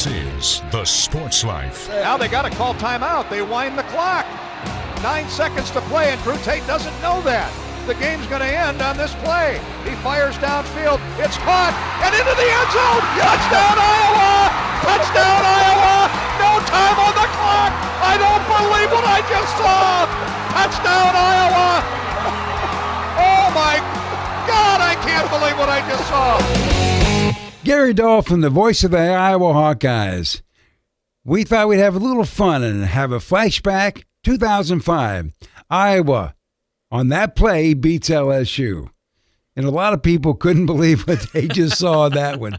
This is The Sports Life. Now they got to call timeout. They wind the clock. 9 seconds to play, and Drew Tate doesn't know that. The game's going to end on this play. He fires downfield. It's caught, and into the end zone. Touchdown, Iowa! Touchdown, Iowa! No time on the clock. I don't believe what I just saw. Touchdown, Iowa! Oh, my God, I can't believe what I just saw. Gary Dolphin, the voice of the Iowa Hawkeyes. We thought we'd have a little fun and have a flashback. 2005, Iowa, on that play, beats LSU. And a lot of people couldn't believe what they just saw on that one.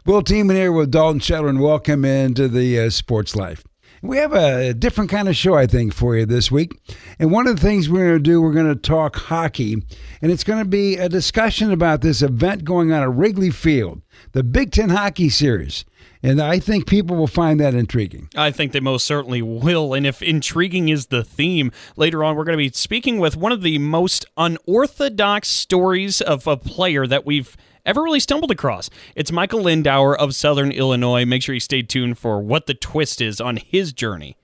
We'll team in here with Dalton Scheller and welcome into the Sports Life. We have a different kind of show, I think, for you this week. And one of the things we're going to do, we're going to talk hockey. And it's going to be a discussion about this event going on at Wrigley Field, the Big Ten Hockey Series. And I think people will find that intriguing. I think they most certainly will. And if intriguing is the theme, later on we're going to be speaking with one of the most unorthodox stories of a player that we've ever really stumbled across. It's Michael Lindauer of Southern Illinois. Make sure you stay tuned for what the twist is on his journey.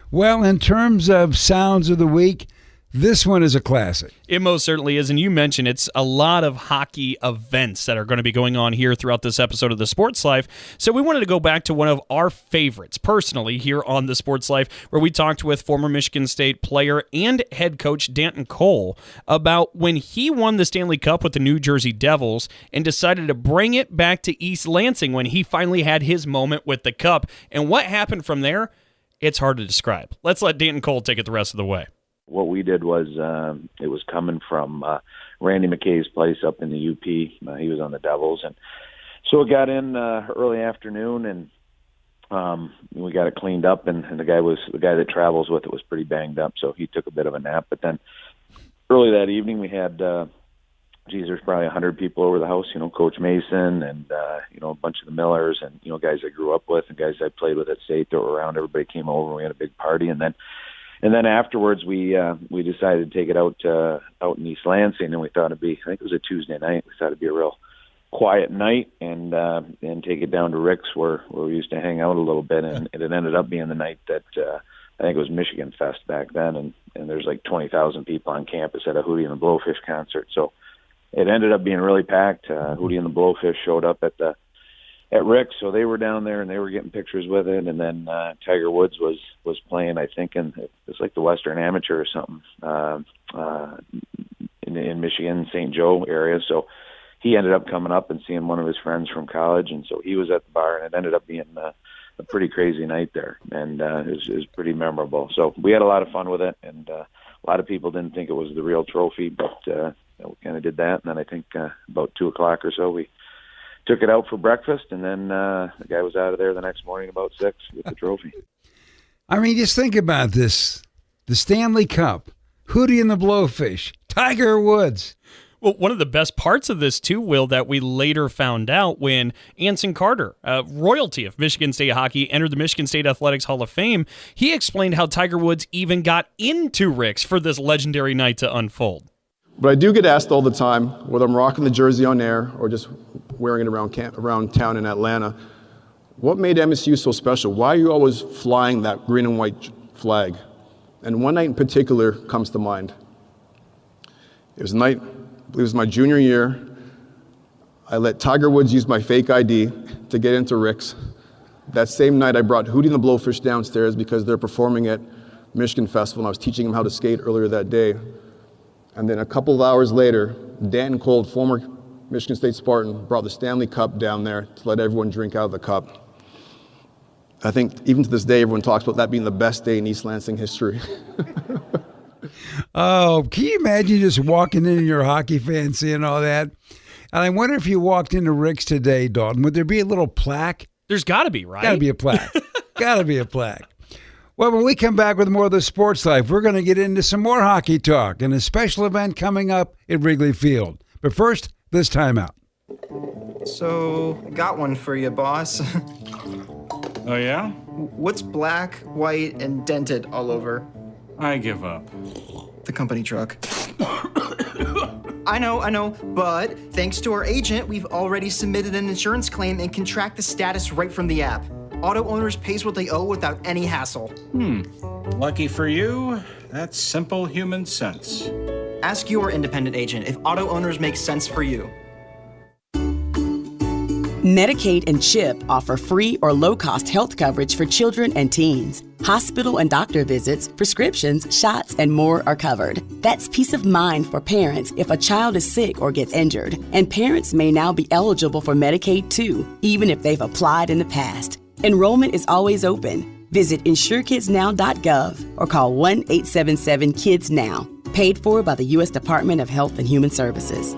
Well, in terms of sounds of the week, this one is a classic. It most certainly is, and you mentioned it's a lot of hockey events that are going to be going on here throughout this episode of The Sports Life, so we wanted to go back to one of our favorites, personally, here on The Sports Life, where we talked with former Michigan State player and head coach Danton Cole about when he won the Stanley Cup with the New Jersey Devils and decided to bring it back to East Lansing when he finally had his moment with the Cup, and what happened from there, it's hard to describe. Let's let Danton Cole take it the rest of the way. What we did was it was coming from Randy McKay's place up in the UP. He was on the Devils, and so it got in early afternoon, and we got it cleaned up. And the guy that travels with it was pretty banged up, so he took a bit of a nap. But then early that evening, we had there's probably 100 people over the house. You know, Coach Mason and a bunch of the Millers, and guys I grew up with and guys I played with at State that were around. Everybody came over. We had a big party, and then afterwards, we decided to take it out in East Lansing, and we thought I think it was a Tuesday night. We thought it'd be a real quiet night, and take it down to Rick's where we used to hang out a little bit, and it ended up being the night that I think it was Michigan Fest back then, and there's like 20,000 people on campus at a Hootie and the Blowfish concert. So it ended up being really packed. Hootie and the Blowfish showed up at Rick's, so they were down there and they were getting pictures with it, and then Tiger Woods was playing, I think, in it's like the Western Amateur or something in Michigan, St. Joe area. So he ended up coming up and seeing one of his friends from college, and so he was at the bar, and it ended up being a pretty crazy night there, and it was pretty memorable. So we had a lot of fun with it, and a lot of people didn't think it was the real trophy, but we kind of did that, and then I think about 2 o'clock or so we took it out for breakfast, and then the guy was out of there the next morning about 6 with the trophy. I mean, just think about this. The Stanley Cup, Hootie and the Blowfish, Tiger Woods. Well, one of the best parts of this, too, Will, that we later found out when Anson Carter, royalty of Michigan State hockey, entered the Michigan State Athletics Hall of Fame, he explained how Tiger Woods even got into Rick's for this legendary night to unfold. But I do get asked all the time, whether I'm rocking the jersey on air or just wearing it around town in Atlanta, what made MSU so special? Why are you always flying that green and white flag? And one night in particular comes to mind. It was a night, I believe it was my junior year. I let Tiger Woods use my fake ID to get into Rick's. That same night I brought Hootie and the Blowfish downstairs because they're performing at Michigan Festival, and I was teaching them how to skate earlier that day. And then a couple of hours later, Danton Cole, former Michigan State Spartan, brought the Stanley Cup down there to let everyone drink out of the cup. I think even to this day, everyone talks about that being the best day in East Lansing history. Oh, can you imagine just walking in, your hockey fan, seeing all that? And I wonder if you walked into Rick's today, Dalton, would there be a little plaque? There's got to be, right? Got to be a plaque. Got to be a plaque. Well, when we come back with more of the Sports Life, we're going to get into some more hockey talk and a special event coming up at Wrigley Field. But first, this timeout. So, got one for you, boss. Oh, yeah? What's black, white, and dented all over? I give up. The company truck. I know, but thanks to our agent, we've already submitted an insurance claim and can track the status right from the app. Auto Owners pays what they owe without any hassle. Lucky for you, that's simple human sense. Ask your independent agent if Auto Owners makes sense for you. Medicaid and CHIP offer free or low-cost health coverage for children and teens. Hospital and doctor visits, prescriptions, shots, and more are covered. That's peace of mind for parents if a child is sick or gets injured. And parents may now be eligible for Medicaid too, even if they've applied in the past. Enrollment is always open. Visit InsureKidsNow.gov or call 1-877-KIDS-NOW. Paid for by the U.S. Department of Health and Human Services.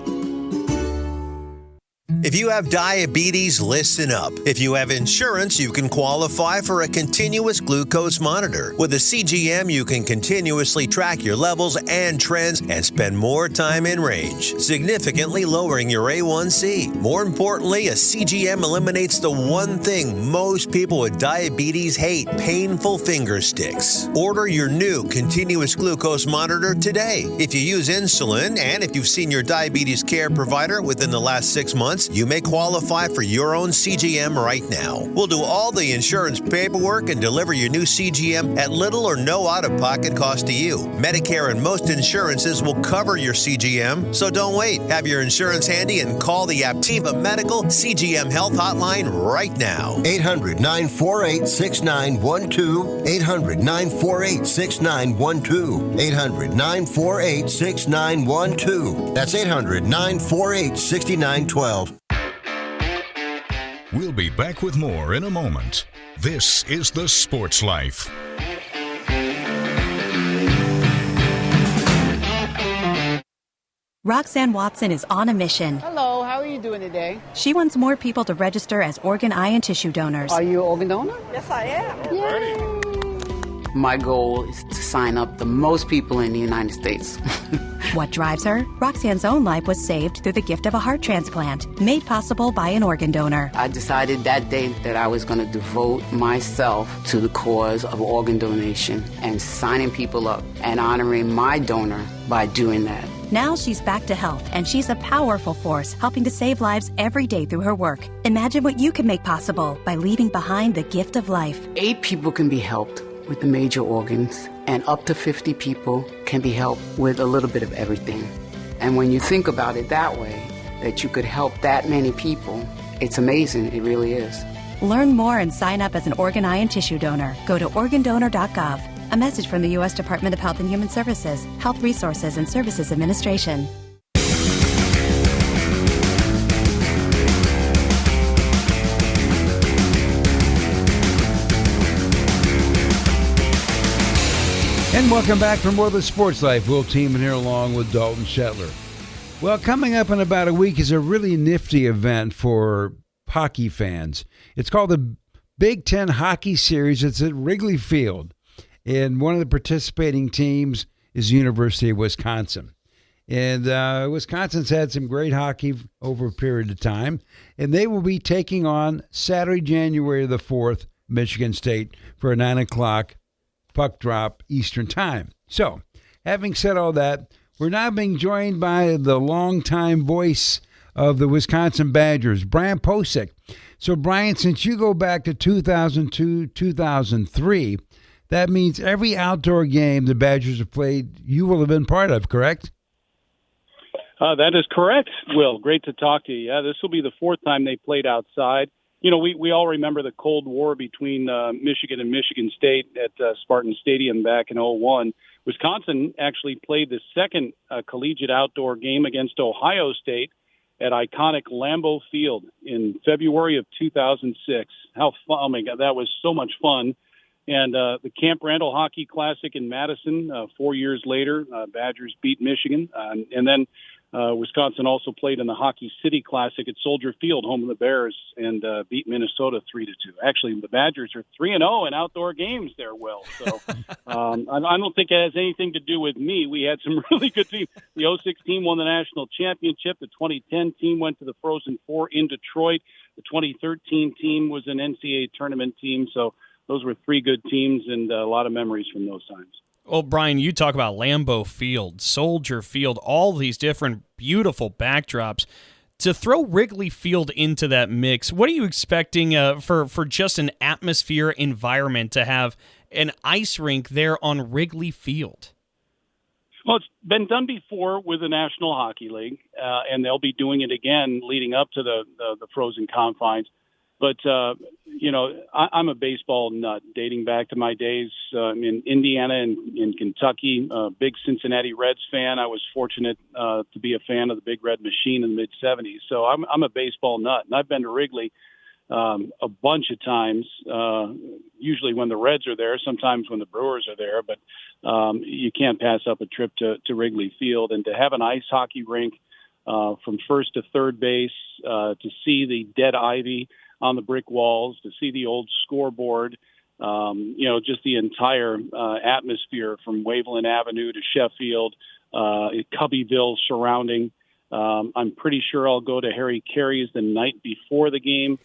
If you have diabetes, listen up. If you have insurance, you can qualify for a continuous glucose monitor. With a CGM, you can continuously track your levels and trends and spend more time in range, significantly lowering your A1C. More importantly, a CGM eliminates the one thing most people with diabetes hate: painful finger sticks. Order your new continuous glucose monitor today. If you use insulin and if you've seen your diabetes care provider within the last 6 months, you may qualify for your own CGM right now. We'll do all the insurance paperwork and deliver your new CGM at little or no out-of-pocket cost to you. Medicare and most insurances will cover your CGM, so don't wait. Have your insurance handy and call the Aptiva Medical CGM Health Hotline right now. 800-948-6912. 800-948-6912. 800-948-6912. That's 800-948-6912. We'll be back with more in a moment. This is The Sports Life. Roxanne Watson is on a mission. Hello, how are you doing today? She wants more people to register as organ, eye, and tissue donors. Are you an organ donor? Yes, I am. Yay. My goal is to sign up the most people in the United States. What drives her? Roxanne's own life was saved through the gift of a heart transplant, made possible by an organ donor. I decided that day that I was going to devote myself to the cause of organ donation and signing people up and honoring my donor by doing that. Now she's back to health, and she's a powerful force helping to save lives every day through her work. Imagine what you can make possible by leaving behind the gift of life. 8 people can be helped with the major organs, and up to 50 people can be helped with a little bit of everything. And when you think about it that way, that you could help that many people, it's amazing. It really is. Learn more and sign up as an organ, eye, and tissue donor. Go to organdonor.gov. A message from the U.S. Department of Health and Human Services, Health Resources and Services Administration. And welcome back for more of the Sports Life. Will Teeman here along with Dalton Shetler. Well, coming up in about a week is a really nifty event for hockey fans. It's called the Big Ten Hockey Series. It's at Wrigley Field. And one of the participating teams is the University of Wisconsin. And Wisconsin's had some great hockey over a period of time. And they will be taking on Saturday, January the 4th, Michigan State for a 9 o'clock puck drop Eastern time. So, having said all that, we're now being joined by the longtime voice of the Wisconsin Badgers, Brian Posick. So, Brian, since you go back to 2002, 2003, that means every outdoor game the Badgers have played, you will have been part of, correct? That is correct, Will. Great to talk to you. Yeah, this will be the 4th time they played outside. You know, we all remember the Cold War between Michigan and Michigan State at Spartan Stadium back in 2001. Wisconsin actually played the second collegiate outdoor game against Ohio State at iconic Lambeau Field in February of 2006. How fun! Oh my God, that was so much fun. And the Camp Randall Hockey Classic in Madison, 4 years later, Badgers beat Michigan. And then Wisconsin also played in the Hockey City Classic at Soldier Field, home of the Bears, and beat Minnesota 3-2. Actually, the Badgers are 3-0 in outdoor games there, Will. So I don't think it has anything to do with me. We had some really good teams. The 2006 team won the national championship. The 2010 team went to the Frozen Four in Detroit. The 2013 team was an NCAA tournament team. So those were 3 good teams and a lot of memories from those times. Well, Brian, you talk about Lambeau Field, Soldier Field, all these different beautiful backdrops. To throw Wrigley Field into that mix, what are you expecting for just an atmosphere environment to have an ice rink there on Wrigley Field? Well, it's been done before with the National Hockey League, and they'll be doing it again leading up to the frozen confines. But, I'm a baseball nut dating back to my days in Indiana and in Kentucky, big Cincinnati Reds fan. I was fortunate to be a fan of the Big Red Machine in the mid-'70s. So I'm a baseball nut, and I've been to Wrigley a bunch of times, usually when the Reds are there, sometimes when the Brewers are there. But you can't pass up a trip to Wrigley Field. And to have an ice hockey rink from first to third base, to see the dead ivy on the brick walls, to see the old scoreboard, just the entire atmosphere from Waveland Avenue to Sheffield, Cubbyville surrounding. I'm pretty sure I'll go to Harry Carey's the night before the game.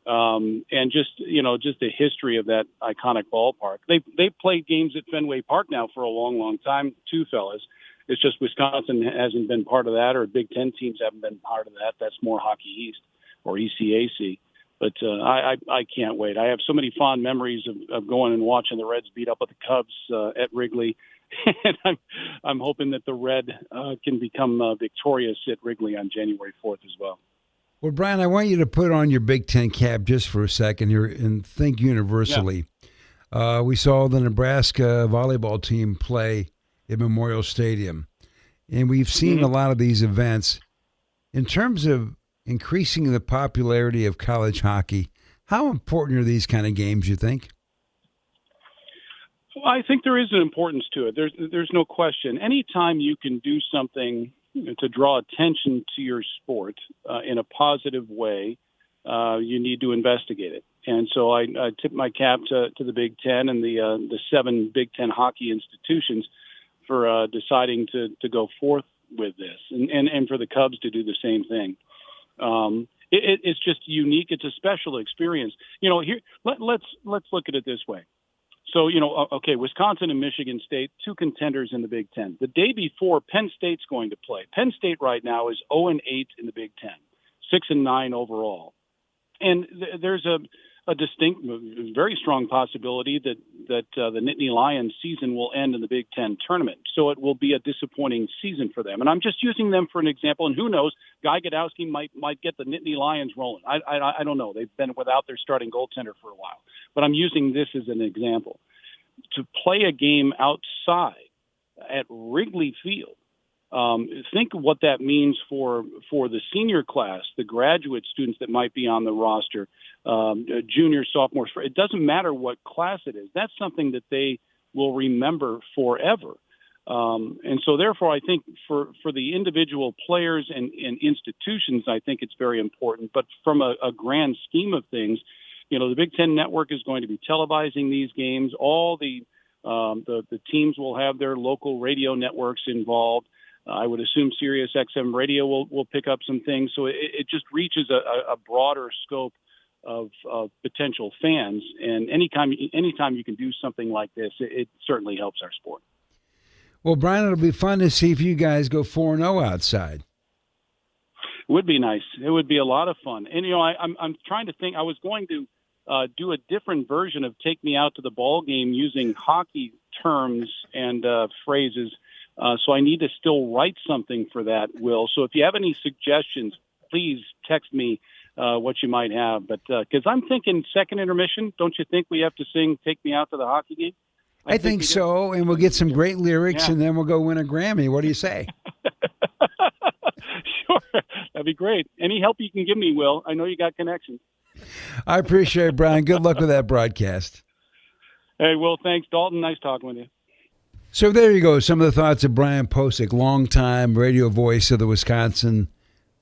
And just the history of that iconic ballpark. They've played games at Fenway Park now for a long, long time too, fellas. It's just Wisconsin hasn't been part of that, or Big Ten teams haven't been part of that. That's more Hockey East or ECAC. But I can't wait. I have so many fond memories of going and watching the Reds beat up with the Cubs at Wrigley, and I'm hoping that the Red can become victorious at Wrigley on January 4th as well. Well, Brian, I want you to put on your Big Ten cap just for a second here and think universally. Yeah. We saw the Nebraska volleyball team play at Memorial Stadium, and we've seen a lot of these events. In terms of increasing the popularity of college hockey, how important are these kind of games, you think? Well, I think there is an importance to it. There's no question. Anytime you can do something to draw attention to your sport in a positive way, you need to investigate it. And so I tip my cap to the Big Ten and the 7 Big Ten hockey institutions for deciding to go forth with this, and for the Cubs to do the same thing. It's just unique. It's a special experience. Here let's look at it this way. So, okay, Wisconsin and Michigan State, 2 contenders in the Big Ten. The day before, Penn State's going to play. Penn State right now is 0-8 in the Big Ten, 6-9 overall. And there's a distinct, very strong possibility that the Nittany Lions season will end in the Big Ten tournament. So it will be a disappointing season for them. And I'm just using them for an example. And who knows, Guy Godowski might get the Nittany Lions rolling. I don't know. They've been without their starting goaltender for a while. But I'm using this as an example. To play a game outside at Wrigley Field, think of what that means for the senior class, the graduate students that might be on the roster, juniors, sophomores. It doesn't matter what class it is. That's something that they will remember forever. And so therefore, I think for the individual players and institutions, I think it's very important. But from a grand scheme of things, the Big Ten Network is going to be televising these games. All the teams will have their local radio networks involved. I would assume Sirius XM Radio will pick up some things. So it just reaches a broader scope of potential fans. And anytime you can do something like this, it certainly helps our sport. Well, Brian, it'll be fun to see if you guys go 4-0 outside. It would be nice. It would be a lot of fun. And, I'm trying to think. I was going to do a different version of Take Me Out to the Ball Game using hockey terms and phrases. So I need to still write something for that, Will. So if you have any suggestions, please text me what you might have. But because I'm thinking second intermission, don't you think we have to sing Take Me Out to the Hockey Game? I think so, and we'll get some great lyrics, and then we'll go win a Grammy. What do you say? Sure. That'd be great. Any help you can give me, Will. I know you got connections. I appreciate it, Brian. Good luck with that broadcast. Hey, Will, thanks. Dalton, nice talking with you. So there you go, some of the thoughts of Brian Posick, longtime radio voice of the Wisconsin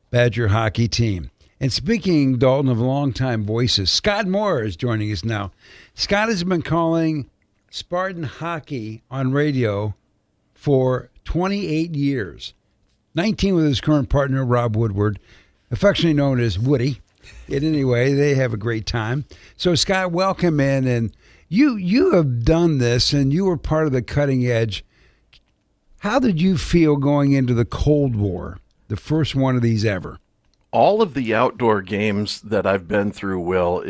Badger hockey team. And speaking, Dalton, of longtime voices, Scott Moore is joining us now. Scott has been calling Spartan hockey on radio for 28 years, 19 with his current partner, Rob Woodward, affectionately known as Woody. And anyway, they have a great time. So, Scott, welcome in. And you have done this, and you were part of the cutting edge. How did you feel going into the Cold War, the first one of these ever? all of the outdoor games that I've been through, Will,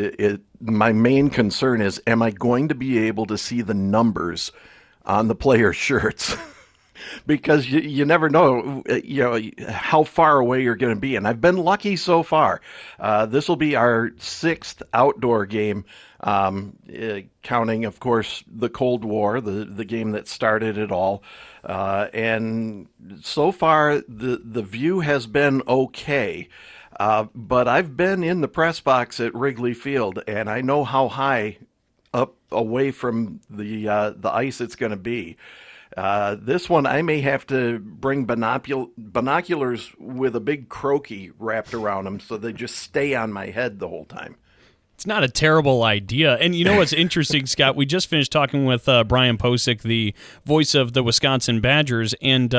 my main concern is, am I going to be able to see the numbers on the player shirts? Because you never know, how far away you're going to be. And I've been lucky so far. This will be our 6th outdoor game, counting, of course, the Cold War, the game that started it all. And so far, the view has been okay. But I've been in the press box at Wrigley Field, and I know how high up away from the ice it's going to be. This one, I may have to bring binoculars with a big croaky wrapped around them so they just stay on my head the whole time. It's not a terrible idea. And you know what's interesting, Scott? We just finished talking with Brian Posick, the voice of the Wisconsin Badgers, and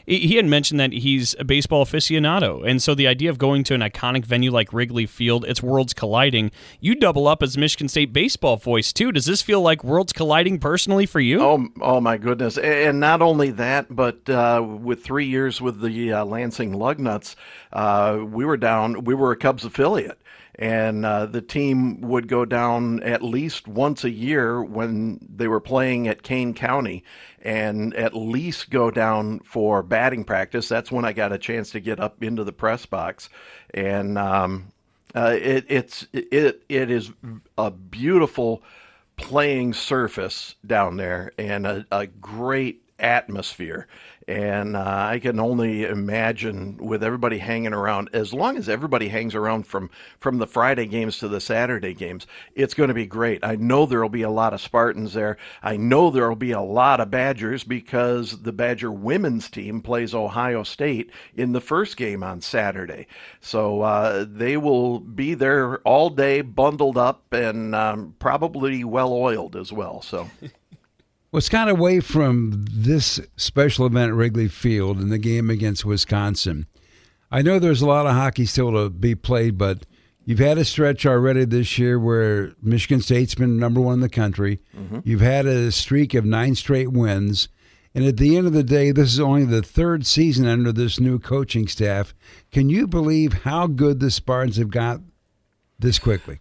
he had mentioned that he's a baseball aficionado. And so the idea of going to an iconic venue like Wrigley Field, it's worlds colliding. You double up as Michigan State baseball voice, too. Does this feel like worlds colliding personally for you? Oh my goodness. And not only that, but with 3 years with the Lansing Lugnuts, we were a Cubs affiliate. And the team would go down at least once a year when they were playing at Kane County, and at least go down for batting practice. That's when I got a chance to get up into the press box. And it is a beautiful playing surface down there, and a great atmosphere. And I can only imagine with everybody hanging around, as long as everybody hangs around from the Friday games to the Saturday games, it's going to be great. I know there will be a lot of Spartans there. I know there will be a lot of Badgers because the Badger women's team plays Ohio State in the first game on Saturday. So they will be there all day, bundled up, and probably well-oiled as well. So. Well, Scott, away from this special event at Wrigley Field and the game against Wisconsin, I know there's a lot of hockey still to be played, but you've had a stretch already this year where Michigan State's been number one in the country. Mm-hmm. You've had a streak of 9 straight wins. And at the end of the day, this is only the 3rd season under this new coaching staff. Can you believe how good the Spartans have got this quickly?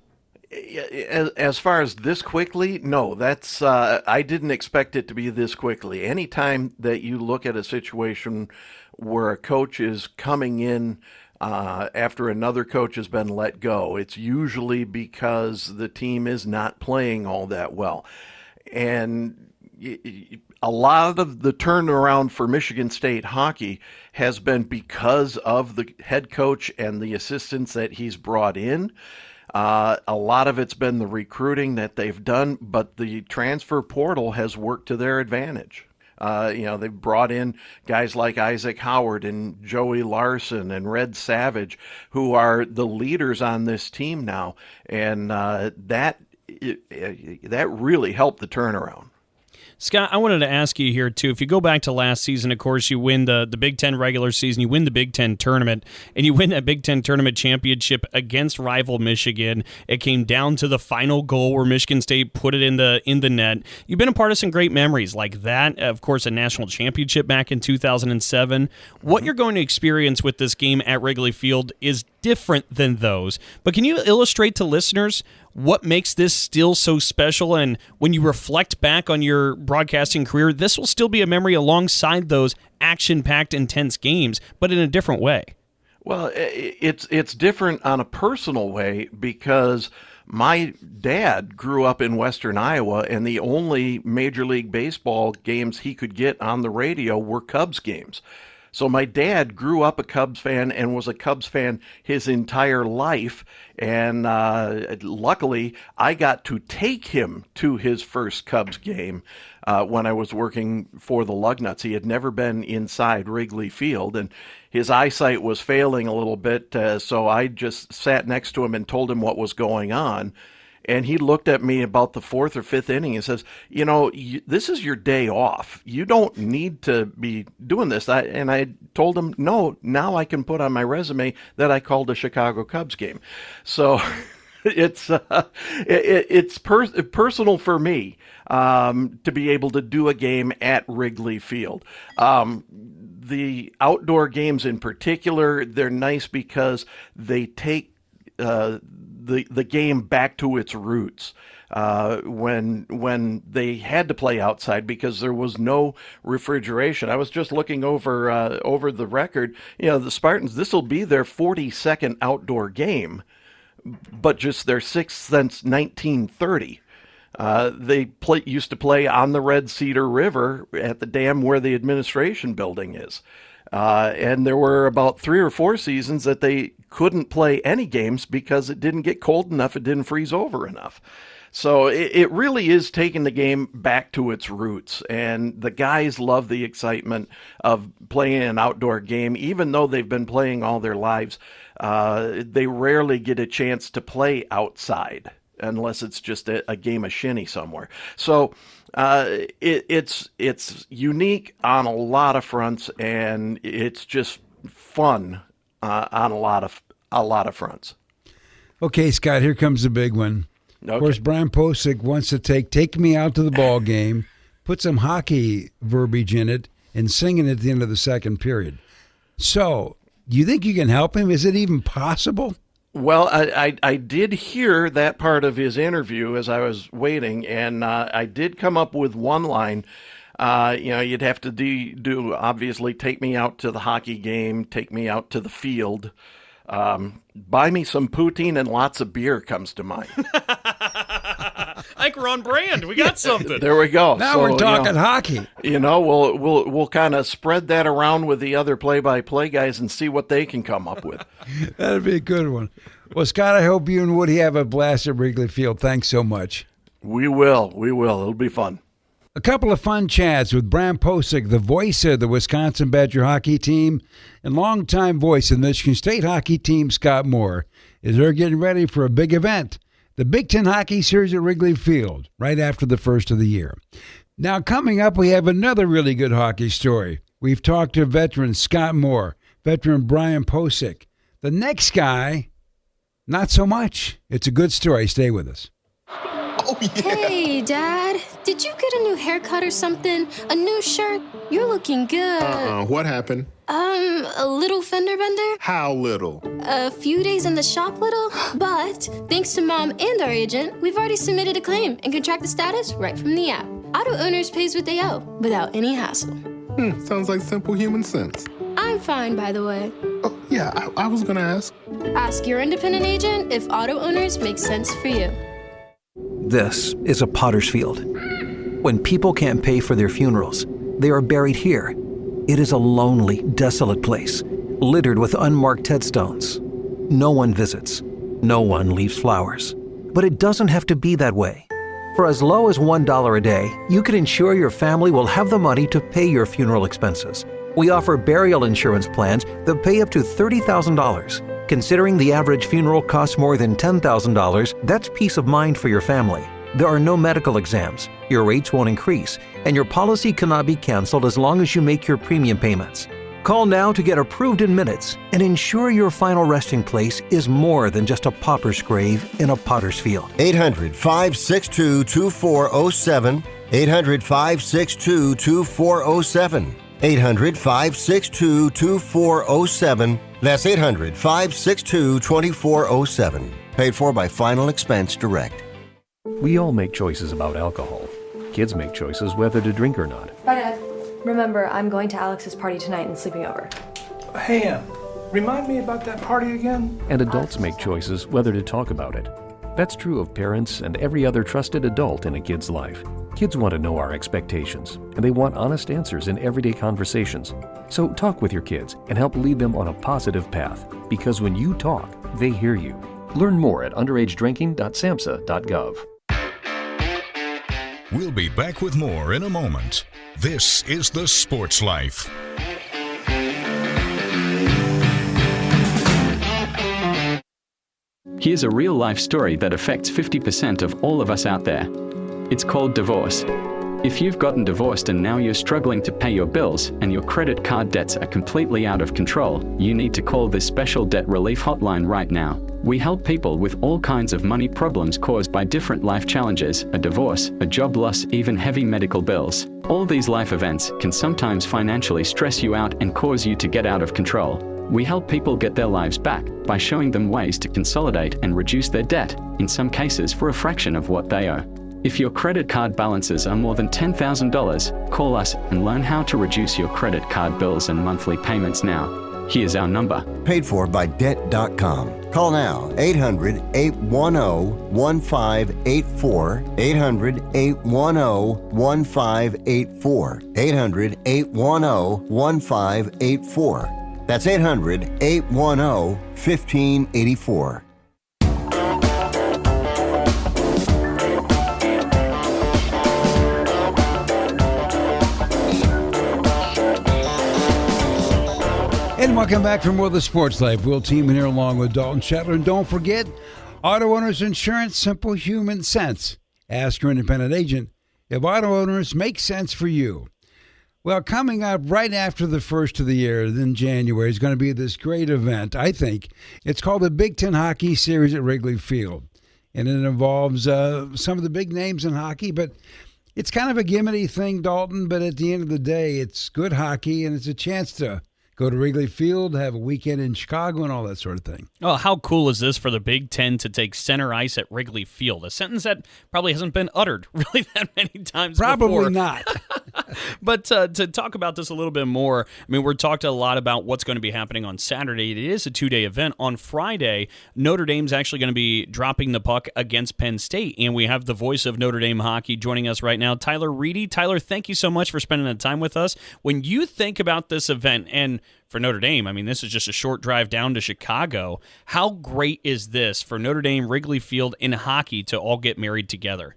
As far as this quickly, no, that's I didn't expect it to be this quickly. Anytime that you look at a situation where a coach is coming in after another coach has been let go, it's usually because the team is not playing all that well. And a lot of the turnaround for Michigan State hockey has been because of the head coach and the assistants that he's brought in. A lot of it's been the recruiting that they've done, but the transfer portal has worked to their advantage. They've brought in guys like Isaac Howard and Joey Larson and Red Savage, who are the leaders on this team now, and that really helped the turnaround. Scott, I wanted to ask you here, too. If you go back to last season, of course, you win the Big Ten regular season, you win the Big Ten tournament, and you win that Big Ten tournament championship against rival Michigan. It came down to the final goal where Michigan State put it in the net. You've been a part of some great memories like that, of course, a national championship back in 2007. What you're going to experience with this game at Wrigley Field is different than those. But can you illustrate to listeners what makes this still so special? And when you reflect back on your broadcasting career, this will still be a memory alongside those action-packed, intense games, but in a different way. Well, it's different on a personal way because my dad grew up in Western Iowa, and the only Major League Baseball games he could get on the radio were Cubs games. So my dad grew up a Cubs fan and was a Cubs fan his entire life. And luckily, I got to take him to his first Cubs game when I was working for the Lugnuts. He had never been inside Wrigley Field, and his eyesight was failing a little bit. So I just sat next to him and told him what was going on. And he looked at me about the 4th or 5th inning and says, this is your day off. You don't need to be doing this. And I told him, no, now I can put on my resume that I called a Chicago Cubs game. So it's personal for me to be able to do a game at Wrigley Field. the outdoor games in particular, they're nice because they take the game back to its roots. When they had to play outside because there was no refrigeration. I was just looking over the record. The Spartans, this will be their 42nd outdoor game, but just their 6th since 1930. They used to play on the Red Cedar River at the dam where the administration building is. And there were about 3 or 4 seasons that they couldn't play any games because it didn't get cold enough, it didn't freeze over enough. So it really is taking the game back to its roots, and the guys love the excitement of playing an outdoor game. Even though they've been playing all their lives, they rarely get a chance to play outside unless it's just a game of shinny somewhere. So it's unique on a lot of fronts, and it's just fun on a lot of fronts. Okay, Scott, here comes the big one. Okay. Of course, Brian Posick wants to take me out to the ball game, put some hockey verbiage in it, and sing it at the end of the second period. So, do you think you can help him? Is it even possible? Well, I did hear that part of his interview as I was waiting, and I did come up with one line. You'd have to do obviously, take me out to the hockey game, take me out to the field. Buy me some poutine and lots of beer comes to mind. I think we're on brand. We got something. There we go. Now we're talking hockey. We'll kind of spread that around with the other play-by-play guys and see what they can come up with. That'd be a good one. Well, Scott, I hope you and Woody have a blast at Wrigley Field. Thanks so much. We will. It'll be fun. A couple of fun chats with Brian Posick, the voice of the Wisconsin Badger hockey team, and longtime voice of the Michigan State hockey team, Scott Moore, as they're getting ready for a big event, the Big Ten Hockey Series at Wrigley Field, right after the first of the year. Now, coming up, we have another really good hockey story. We've talked to veteran Scott Moore, veteran Brian Posick. The next guy, not so much. It's a good story. Stay with us. Oh, yeah. Hey, Dad. Did you get a new haircut or something? A new shirt? You're looking good. What happened? A little fender bender. How little? A few days in the shop little. But thanks to Mom and our agent, we've already submitted a claim and can track the status right from the app. Auto owners pays what they owe without any hassle. Sounds like simple human sense. I'm fine, by the way. Oh, yeah, I was gonna ask. Ask your independent agent if auto owners make sense for you. This is a potter's field. When people can't pay for their funerals, they are buried here. It is a lonely, desolate place, littered with unmarked headstones. No one visits. No one leaves flowers. But it doesn't have to be that way. For as low as $1 a day, you can ensure your family will have the money to pay your funeral expenses. We offer burial insurance plans that pay up to $30,000. Considering the average funeral costs more than $10,000, that's peace of mind for your family. There are no medical exams, your rates won't increase, and your policy cannot be canceled as long as you make your premium payments. Call now to get approved in minutes and ensure your final resting place is more than just a pauper's grave in a potter's field. 800-562-2407. 800-562-2407. 800-562-2407. That's 800-562-2407. Paid for by Final Expense Direct. We all make choices about alcohol. Kids make choices whether to drink or not. Bye, Dad. Remember, I'm going to Alex's party tonight and sleeping over. Hey, remind me about that party again? And adults make choices whether to talk about it. That's true of parents and every other trusted adult in a kid's life. Kids want to know our expectations, and they want honest answers in everyday conversations. So talk with your kids and help lead them on a positive path, because when you talk, they hear you. Learn more at underagedrinking.samhsa.gov. We'll be back with more in a moment. This is The Sports Life. Here's a real-life story that affects 50% of all of us out there. It's called divorce. If you've gotten divorced and now you're struggling to pay your bills and your credit card debts are completely out of control, you need to call this special debt relief hotline right now. We help people with all kinds of money problems caused by different life challenges, a divorce, a job loss, even heavy medical bills. All these life events can sometimes financially stress you out and cause you to get out of control. We help people get their lives back by showing them ways to consolidate and reduce their debt, in some cases for a fraction of what they owe. If your credit card balances are more than $10,000, call us and learn how to reduce your credit card bills and monthly payments now. Here's our number. Paid for by Debt.com. Call now, 800-810-1584, 800-810-1584, 800-810-1584. That's 800-810-1584. And welcome back for more of the Sports Life. Will Team here along with Dalton Shetler. And don't forget, Auto Owners Insurance, simple human sense. Ask your independent agent if auto owners make sense for you. Well, coming up right after the first of the year, in January, is going to be this great event, I think. It's called the Big Ten Hockey Series at Wrigley Field. And it involves some of the big names in hockey, but it's kind of a gimmicky thing, Dalton. But at the end of the day, it's good hockey, and it's a chance to go to Wrigley Field, have a weekend in Chicago, and all that sort of thing. Oh, how cool is this for the Big Ten to take center ice at Wrigley Field? A sentence that probably hasn't been uttered really that many times before. Probably not. But to talk about this a little bit more, I mean, we're talked a lot about what's going to be happening on Saturday. It is a two-day event. On Friday, Notre Dame's actually going to be dropping the puck against Penn State, and we have the voice of Notre Dame hockey joining us right now, Tyler Reidy. Tyler, thank you so much for spending the time with us. When you think about this event, and for Notre Dame, I mean, this is just a short drive down to Chicago. How great is this for Notre Dame, Wrigley Field, in hockey to all get married together?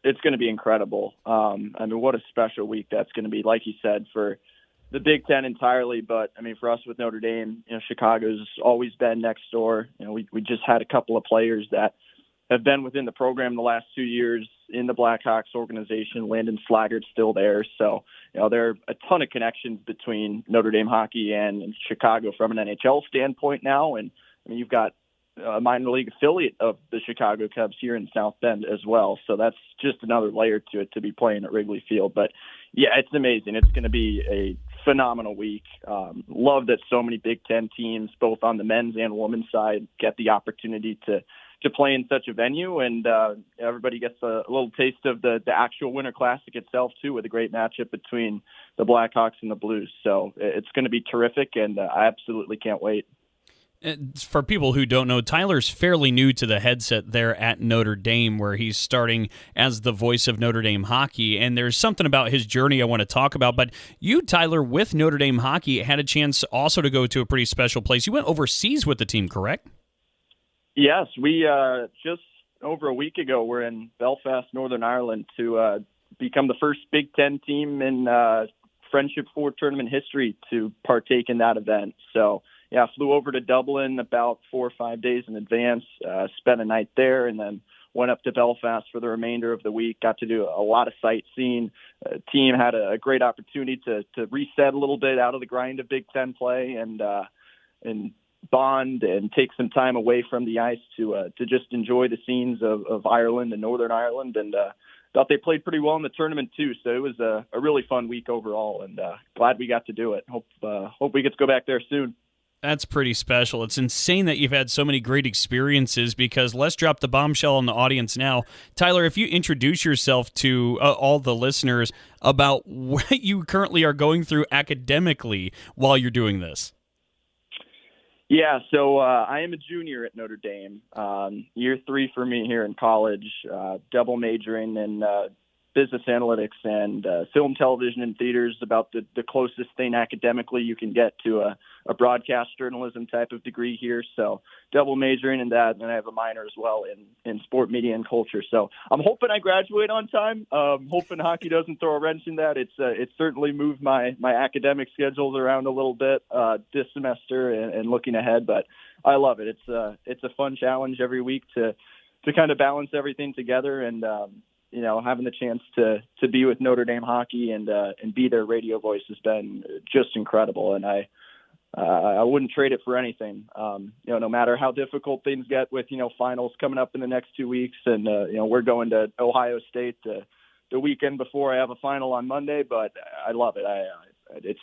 It's going to be incredible. I mean, what a special week that's going to be, like you said, for the Big Ten entirely. But, I mean, for us with Notre Dame, Chicago's always been next door. We just had a couple of players that have been within the program the last 2 years in the Blackhawks organization. Landon Slaggert's still there. So, there are a ton of connections between Notre Dame hockey and Chicago from an NHL standpoint now. And, I mean, you've got a minor league affiliate of the Chicago Cubs here in South Bend as well. So that's just another layer to it to be playing at Wrigley Field. But, yeah, it's amazing. It's going to be a phenomenal week. Love that so many Big Ten teams, both on the men's and women's side, get the opportunity to play in such a venue, and everybody gets a little taste of the actual Winter Classic itself, too, with a great matchup between the Blackhawks and the Blues. So it's going to be terrific, and I absolutely can't wait. For people who don't know, Tyler's fairly new to the headset there at Notre Dame, where he's starting as the voice of Notre Dame hockey, and there's something about his journey I want to talk about. But you, Tyler, with Notre Dame hockey, had a chance also to go to a pretty special place. You went overseas with the team, correct? Yes, we just over a week ago were in Belfast, Northern Ireland, to become the first Big Ten team in Friendship 4 tournament history to partake in that event. So, yeah, flew over to Dublin about 4 or 5 days in advance, spent a night there, and then went up to Belfast for the remainder of the week. Got to do a lot of sightseeing. Team had a great opportunity to reset a little bit out of the grind of Big Ten play and bond and take some time away from the ice to just enjoy the scenes of Ireland and Northern Ireland, and thought they played pretty well in the tournament too. So it was a really fun week overall, and glad we got to do it. Hope we get to go back there soon. That's pretty special. It's insane that you've had so many great experiences, because let's drop the bombshell on the audience now. Tyler, if you introduce yourself to all the listeners about what you currently are going through academically while you're doing this. Yeah, so I am a junior at Notre Dame. Year 3 for me here in college, double majoring in business analytics and film, television, and theaters, about the closest thing academically you can get to a broadcast journalism type of degree here. So double majoring in that, and I have a minor as well in sport media and culture. So I'm hoping I graduate on time. Hoping hockey doesn't throw a wrench in that. It's certainly moved my academic schedules around a little bit this semester and looking ahead, but I love it. It's a fun challenge every week to kind of balance everything together, and having the chance to be with Notre Dame hockey and be their radio voice has been just incredible. And I wouldn't trade it for anything. No matter how difficult things get with, finals coming up in the next 2 weeks, and, we're going to Ohio State the weekend before I have a final on Monday, but I love it. It's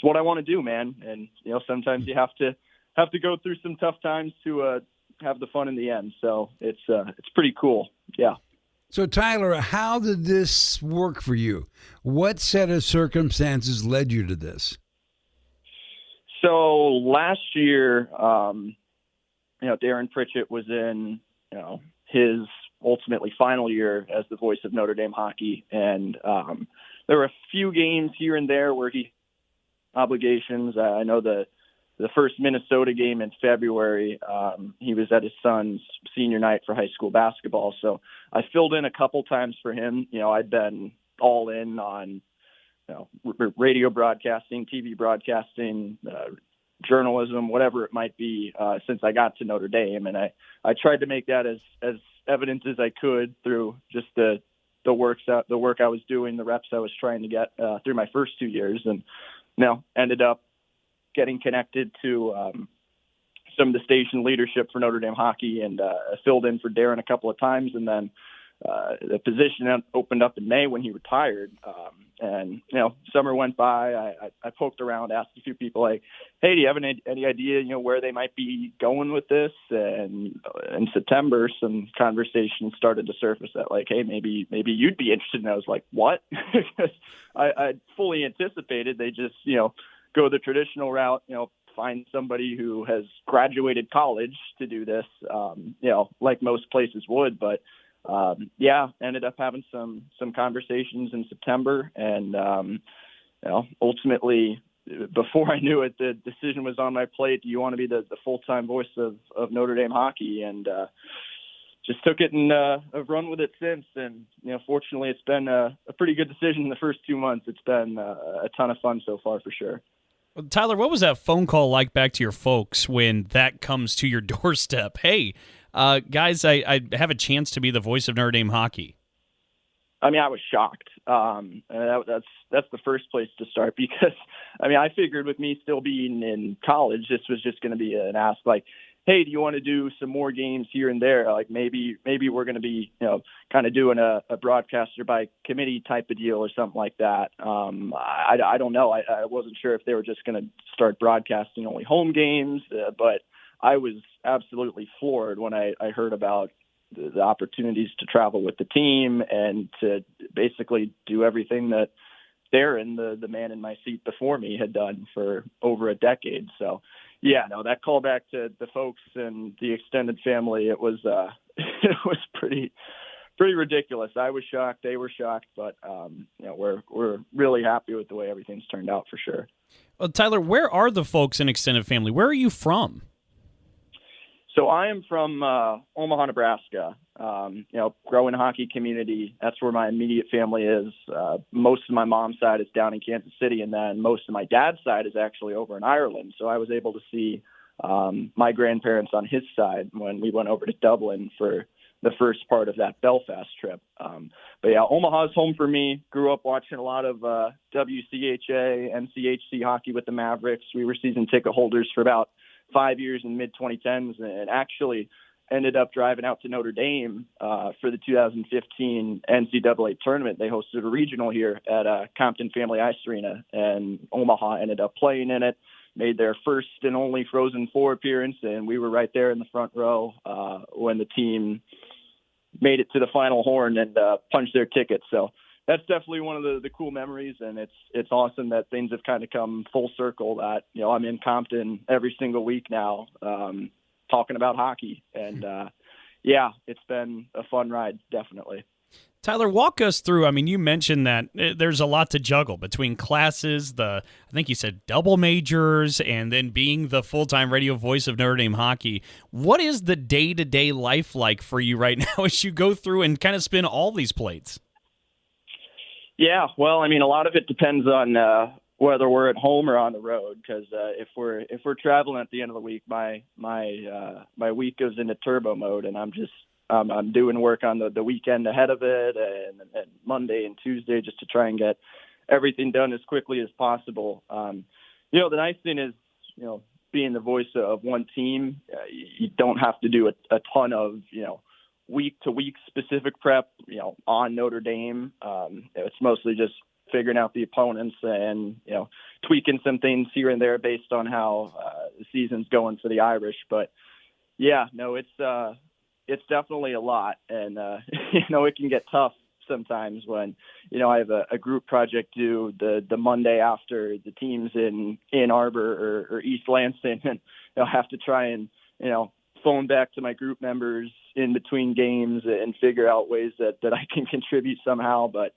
what I want to do, man. And, sometimes you have to go through some tough times to have the fun in the end. So it's pretty cool. Yeah. So, Tyler, how did this work for you? What set of circumstances led you to this? So last year, Darren Pritchett was in, his ultimately final year as the voice of Notre Dame hockey. And there were a few games here and there where he obligations. I know the first Minnesota game in February, he was at his son's senior night for high school basketball. So I filled in a couple times for him. I'd been all in on radio broadcasting, TV broadcasting, journalism, whatever it might be, since I got to Notre Dame. And I tried to make that as evident as I could through just the work I was doing, the reps I was trying to get through my first 2 years, and ended up getting connected to some of the station leadership for Notre Dame hockey, and filled in for Darren a couple of times. And then the position opened up in May when he retired. And summer went by. I poked around, asked a few people, like, hey, do you have any idea, where they might be going with this? And in September, some conversations started to surface that, like, hey, maybe you'd be interested. And I was like, what? Because I fully anticipated they just, go the traditional route, find somebody who has graduated college to do this, like most places would. But ended up having some conversations in September, and ultimately, before I knew it, the decision was on my plate. Do you want to be the full-time voice of Notre Dame hockey? And just took it and have run with it since. And fortunately, it's been a pretty good decision in the first 2 months. It's been a ton of fun so far, for sure. Well, Tyler, what was that phone call like back to your folks when that comes to your doorstep? Hey, guys, I have a chance to be the voice of Notre Dame hockey. I mean, I was shocked. That's the first place to start, because, I figured with me still being in college, this was just going to be an ask, like, hey, do you want to do some more games here and there? Like maybe we're going to be, kind of doing a broadcaster by committee type of deal or something like that. I don't know. I wasn't sure if they were just going to start broadcasting only home games, but I was absolutely floored when I heard about the opportunities to travel with the team and to basically do everything that Darren, the man in my seat before me, had done for over a decade. So, that call back to the folks and the extended family, it was it was pretty ridiculous. I was shocked. They were shocked, but we're really happy with the way everything's turned out, for sure. Well, Tyler, where are the folks in extended family? Where are you from? So I am from Omaha, Nebraska. Growing hockey community. That's where my immediate family is. Most of my mom's side is down in Kansas City, and then most of my dad's side is actually over in Ireland. So I was able to see my grandparents on his side when we went over to Dublin for the first part of that Belfast trip. But Omaha's home for me. Grew up watching a lot of WCHA, NCHC hockey with the Mavericks. We were season ticket holders for about 5 years in the mid-2010s, and actually ended up driving out to Notre Dame for the 2015 NCAA tournament. They hosted a regional here at Compton Family Ice Arena, and Omaha ended up playing in it, made their first and only Frozen Four appearance, and we were right there in the front row when the team made it to the Final Horn and punched their ticket. So that's definitely one of the cool memories, and it's awesome that things have kind of come full circle, that I'm in Compton every single week now talking about hockey, and it's been a fun ride, definitely. Tyler, walk us through. You mentioned that there's a lot to juggle between classes, I think you said double majors, and then being the full-time radio voice of Notre Dame hockey. What is the day-to-day life like for you right now as you go through and kind of spin all these plates? Yeah, well, a lot of it depends on whether we're at home or on the road. Because if we're traveling at the end of the week, my week goes into turbo mode, and I'm just I'm doing work on the weekend ahead of it and Monday and Tuesday just to try and get everything done as quickly as possible. The nice thing is, being the voice of one team, you don't have to do a ton of, week to week specific prep, on Notre Dame. It's mostly just figuring out the opponents and, tweaking some things here and there based on how the season's going for the Irish. But yeah, no, it's definitely a lot. And, it can get tough sometimes when, I have a group project due the Monday after the team's in Ann Arbor or East Lansing, and I'll have to try and, phone back to my group members in between games and figure out ways that I can contribute somehow. But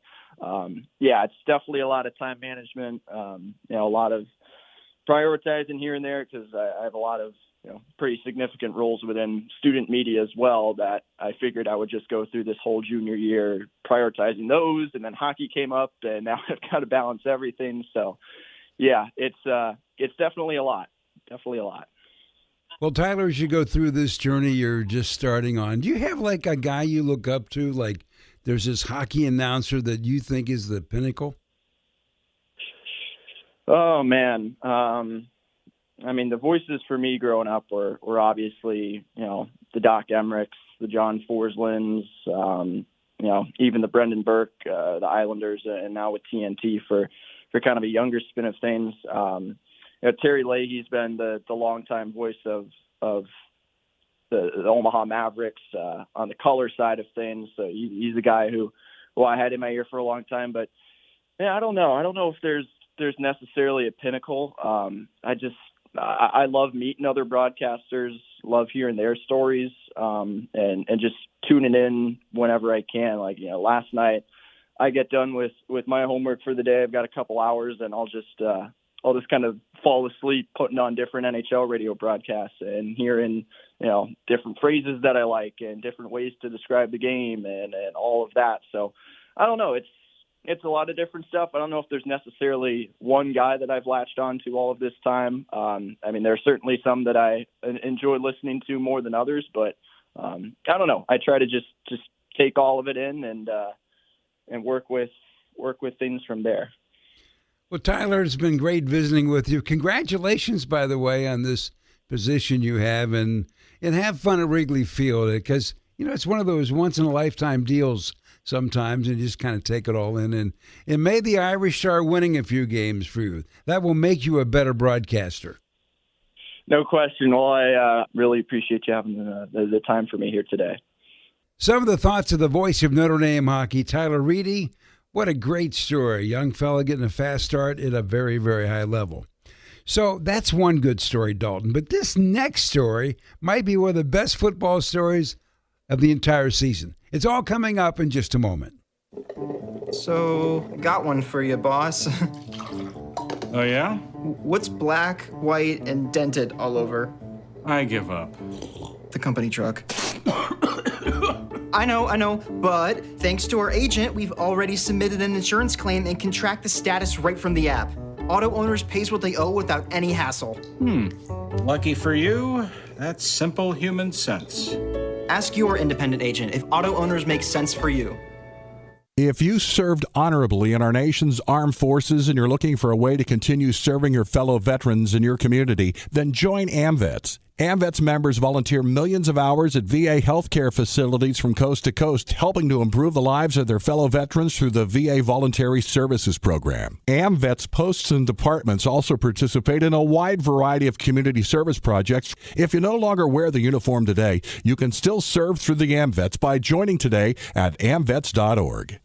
it's definitely a lot of time management, a lot of prioritizing here and there, because I have a lot of pretty significant roles within student media as well that I figured I would just go through this whole junior year prioritizing those, and then hockey came up, and now I've got to balance everything. So yeah, it's definitely a lot. Definitely a lot. Well, Tyler, as you go through this journey you're just starting on, do you have like a guy you look up to? Like there's this hockey announcer that you think is the pinnacle? Oh, man. The voices for me growing up were obviously, the Doc Emmerichs, the John Forslands, even the Brendan Burke, the Islanders, and now with TNT for kind of a younger spin of things. Terry Leahy's been the longtime voice of the Omaha Mavericks on the color side of things. So he's a guy who I had in my ear for a long time. But yeah, I don't know. I don't know if there's necessarily a pinnacle. I love meeting other broadcasters, love hearing their stories, and just tuning in whenever I can. Like, last night I get done with my homework for the day. I've got a couple hours, and I'll just kind of fall asleep putting on different NHL radio broadcasts and hearing, different phrases that I like and different ways to describe the game and all of that. So I don't know. It's a lot of different stuff. I don't know if there's necessarily one guy that I've latched on to all of this time. There are certainly some that I enjoy listening to more than others, but I don't know. I try to just take all of it in and work with things from there. Well, Tyler, it's been great visiting with you. Congratulations, by the way, on this position you have, and have fun at Wrigley Field, because, it's one of those once-in-a-lifetime deals sometimes, and you just kind of take it all in. And may the Irish start winning a few games for you. That will make you a better broadcaster. No question. Well, I really appreciate you having the time for me here today. Some of the thoughts of the voice of Notre Dame hockey, Tyler Reidy. What a great story. Young fella getting a fast start at a very, very high level. So that's one good story, Dalton. But this next story might be one of the best football stories of the entire season. It's all coming up in just a moment. So, got one for you, boss. Oh, yeah? What's black, white, and dented all over? I give up. The company truck. I know, but thanks to our agent, we've already submitted an insurance claim and can track the status right from the app. Auto owners pays what they owe without any hassle. Lucky for you, that's simple human sense. Ask your independent agent if auto owners make sense for you. If you served honorably in our nation's armed forces and you're looking for a way to continue serving your fellow veterans in your community, then join AMVETS. AMVETS members volunteer millions of hours at VA healthcare facilities from coast to coast, helping to improve the lives of their fellow veterans through the VA Voluntary Services Program. AMVETS posts and departments also participate in a wide variety of community service projects. If you no longer wear the uniform today, you can still serve through the AMVETS by joining today at amvets.org.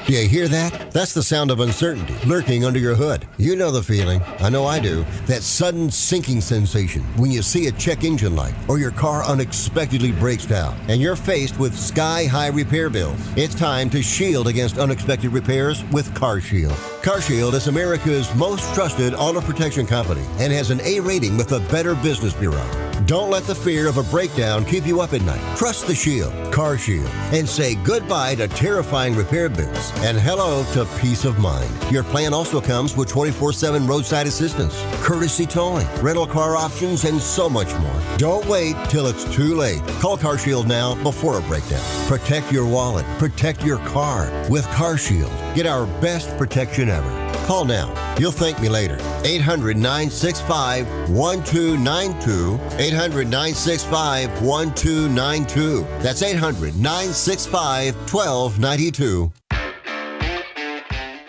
You hear that? That's the sound of uncertainty lurking under your hood. You know the feeling. I know I do. That sudden sinking sensation when you see a check engine light or your car unexpectedly breaks down and you're faced with sky-high repair bills. It's time to shield against unexpected repairs with CarShield. CarShield is America's most trusted auto protection company and has an A rating with the Better Business Bureau. Don't let the fear of a breakdown keep you up at night. Trust the Shield, Car Shield, and say goodbye to terrifying repair bills and hello to peace of mind. Your plan also comes with 24/7 roadside assistance, courtesy towing, rental car options, and so much more. Don't wait till it's too late. Call Car Shield now before a breakdown. Protect your wallet. Protect your car with Car Shield. Get our best protection ever. Call now. You'll thank me later. 800-965-1292. 800-965-1292. That's 800-965-1292.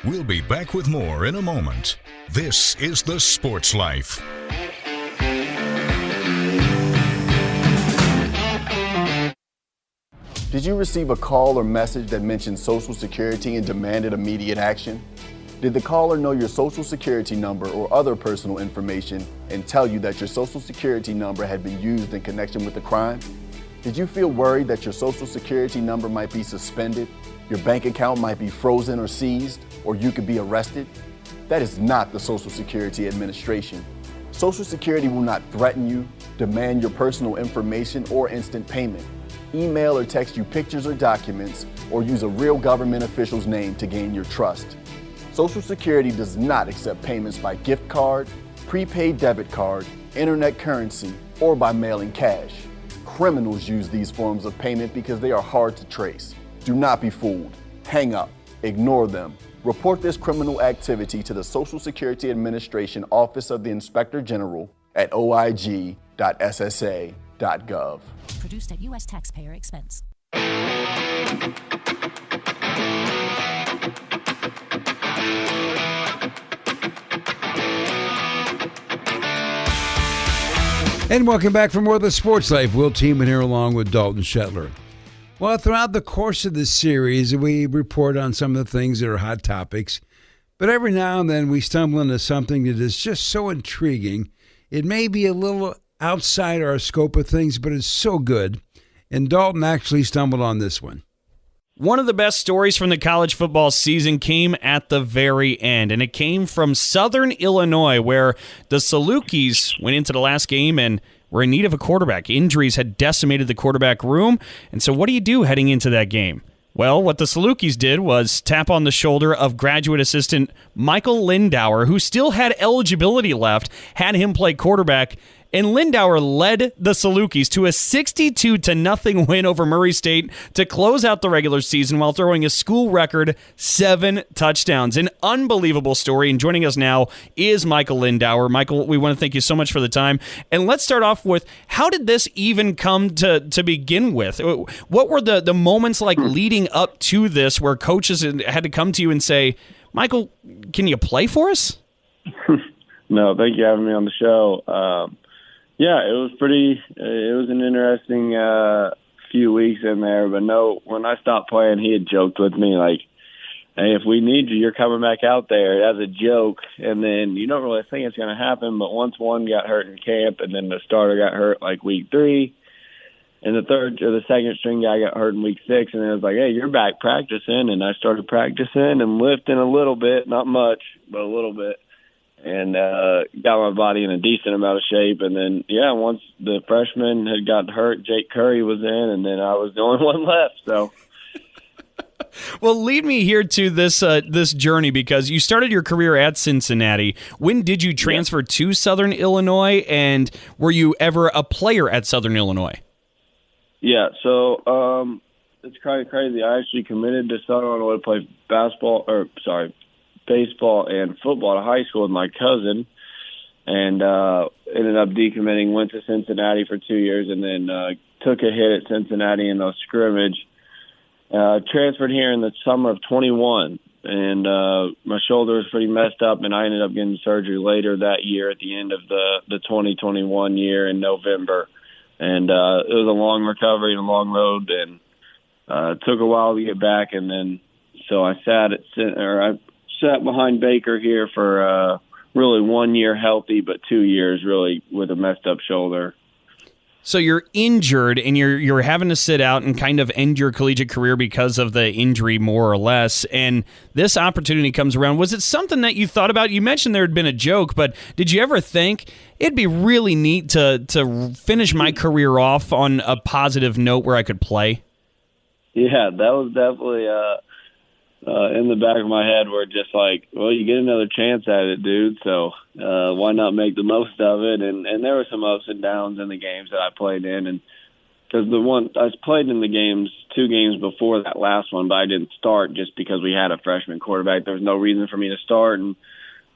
We'll be back with more in a moment. This is The Sports Life. Did you receive a call or message that mentioned Social Security and demanded immediate action? Did the caller know your Social Security number or other personal information and tell you that your Social Security number had been used in connection with the crime? Did you feel worried that your Social Security number might be suspended, your bank account might be frozen or seized, or you could be arrested? That is not the Social Security Administration. Social Security will not threaten you, demand your personal information, or instant payment, email or text you pictures or documents, or use a real government official's name to gain your trust. Social Security does not accept payments by gift card, prepaid debit card, internet currency, or by mailing cash. Criminals use these forms of payment because they are hard to trace. Do not be fooled. Hang up. Ignore them. Report this criminal activity to the Social Security Administration Office of the Inspector General at oig.ssa.gov. Produced at U.S. taxpayer expense. And welcome back for more of The Sports Life. Will Tiemann here along with Dalton Shetler. Well, throughout the course of this series, we report on some of the things that are hot topics. But every now and then we stumble into something that is just so intriguing. It may be a little outside our scope of things, but it's so good. And Dalton actually stumbled on this one. One of the best stories from the college football season came at the very end, and it came from Southern Illinois, where the Salukis went into the last game and were in need of a quarterback. Injuries had decimated the quarterback room, and so what do you do heading into that game? Well, what the Salukis did was tap on the shoulder of graduate assistant Michael Lindauer, who still had eligibility left, had him play quarterback, and Lindauer led the Salukis to a 62-0 win over Murray State to close out the regular season while throwing a school record 7 touchdowns. An unbelievable story, and joining us now is Michael Lindauer. Michael, we want to thank you so much for the time. And let's start off with, how did this even come to begin with? What were the moments like leading up to this where coaches had to come to you and say, Michael, can you play for us? No, thank you for having me on the show. Yeah, it was an interesting few weeks in there. But no, when I stopped playing, he had joked with me like, hey, if we need you, you're coming back out there as a joke. And then you don't really think it's going to happen. But once one got hurt in camp and then the starter got hurt like week 3, and the second string guy got hurt in week 6, and it was like, hey, you're back practicing. And I started practicing and lifting a little bit, not much, but a little bit. And got my body in a decent amount of shape. And then, yeah, once the freshman had gotten hurt, Jake Curry was in, and then I was the only one left. So, well, lead me here to this journey, because you started your career at Cincinnati. When did you transfer to Southern Illinois, and were you ever a player at Southern Illinois? Yeah, so it's kind of crazy. I actually committed to Southern Illinois to play baseball and football at high school with my cousin, and ended up decommitting, went to Cincinnati for 2 years, and then took a hit at Cincinnati in a scrimmage. Transferred here in the summer of 21, and my shoulder was pretty messed up, and I ended up getting surgery later that year at the end of the 2021 year in November. And it was a long recovery and a long road, and it took a while to get back, and then so I sat behind Baker here for really 1 year healthy, but 2 years really with a messed up shoulder. So you're injured and you're having to sit out and kind of end your collegiate career because of the injury, more or less. And this opportunity comes around. Was it something that you thought about? You mentioned there had been a joke, but did you ever think it'd be really neat to finish my career off on a positive note where I could play? Yeah, that was definitely in the back of my head, where just like, well, you get another chance at it, dude. So why not make the most of it? And there were some ups and downs in the games that I played in, and because I played in the games, 2 games before that last one, but I didn't start just because we had a freshman quarterback. There was no reason for me to start, and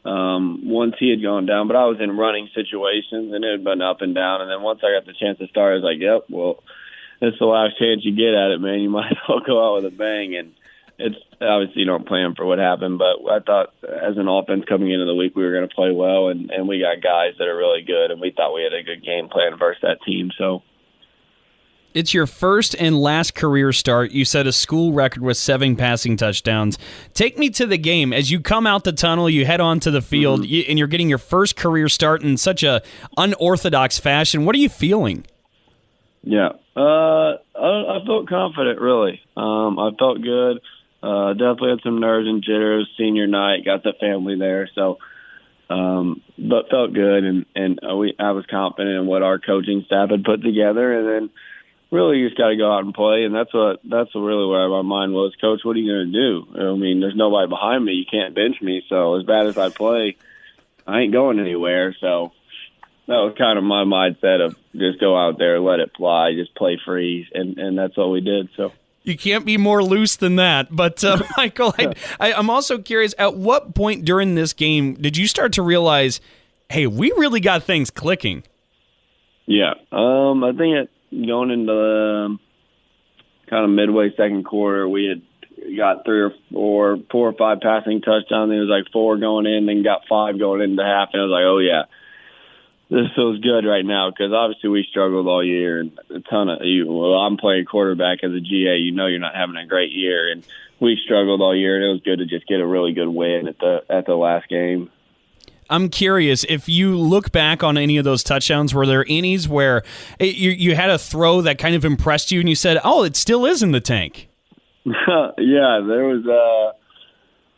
once he had gone down, but I was in running situations, and it had been up and down. And then once I got the chance to start, I was like, yep, well, it's the last chance you get at it, man. You might as well go out with a bang. And it's obviously you don't plan for what happened, but I thought as an offense coming into the week we were going to play well, and we got guys that are really good, and we thought we had a good game plan versus that team. So it's your first and last career start. You set a school record with 7 passing touchdowns. Take me to the game. As you come out the tunnel, you head onto the field, and you're getting your first career start in such a unorthodox fashion. What are you feeling? Yeah, I felt confident, really. I felt good. Definitely had some nerves and jitters. Senior night, got the family there, so but felt good, and I was confident in what our coaching staff had put together, and then really you just got to go out and play, and that's really where my mind was. Coach, what are you going to do? I mean, there's nobody behind me. You can't bench me, so as bad as I play, I ain't going anywhere. So that was kind of my mindset of just go out there, let it fly, just play free, and that's what we did. So. You can't be more loose than that. But, Michael, I'm also curious, at what point during this game did you start to realize, hey, we really got things clicking? Yeah. I think going into the kind of midway second quarter, we had got 4 or 5 passing touchdowns. It was like 4 going in, then got 5 going into half. And I was like, oh, yeah. This feels good right now, because obviously we struggled all year, and a ton of I'm playing quarterback as a GA. You know you're not having a great year, and we struggled all year, and it was good to just get a really good win at the last game. I'm curious, if you look back on any of those touchdowns, were there any where you had a throw that kind of impressed you, and you said, "Oh, it still is in the tank"? Yeah, there was.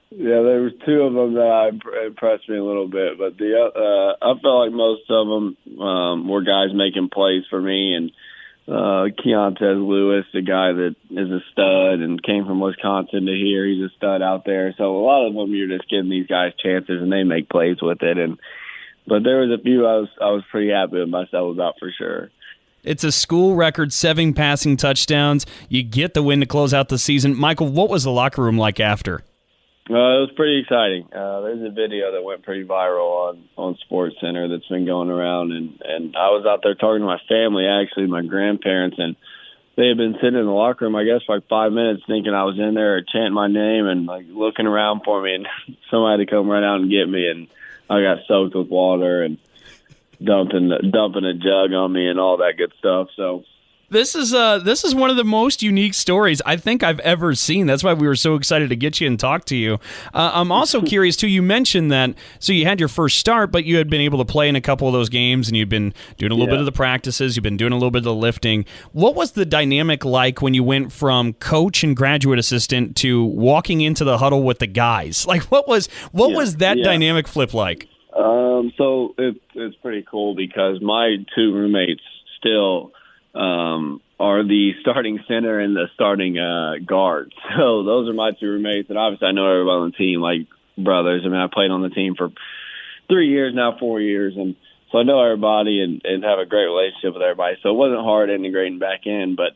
There was 2 of them that impressed me a little bit, but I felt like most of them were guys making plays for me, and Keontez Lewis, the guy that is a stud and came from Wisconsin to here, he's a stud out there. So a lot of them, you're just giving these guys chances, and they make plays with it. But there was a few I was pretty happy with myself about, for sure. It's a school record, 7 passing touchdowns. You get the win to close out the season. Michael, what was the locker room like after? It was pretty exciting. There's a video that went pretty viral on SportsCenter that's been going around, and I was out there talking to my family, actually, my grandparents, and they had been sitting in the locker room, I guess, for like 5 minutes, thinking I was in there chanting my name and like looking around for me, and somebody had to come right out and get me, and I got soaked with water and dumping a jug on me and all that good stuff. So. This is one of the most unique stories I think I've ever seen. That's why we were so excited to get you and talk to you. I'm also curious, too, you mentioned that, so you had your first start, but you had been able to play in a couple of those games, and you'd been doing a little bit of the practices, you've been doing a little bit of the lifting. What was the dynamic like when you went from coach and graduate assistant to walking into the huddle with the guys? Like, what was that dynamic flip like? So it's pretty cool, because my 2 roommates still are the starting center and the starting guard. So those are my 2 roommates, and obviously I know everybody on the team like brothers. I mean, I played on the team for 3 years now, 4 years, and so I know everybody and have a great relationship with everybody. So it wasn't hard integrating back in, but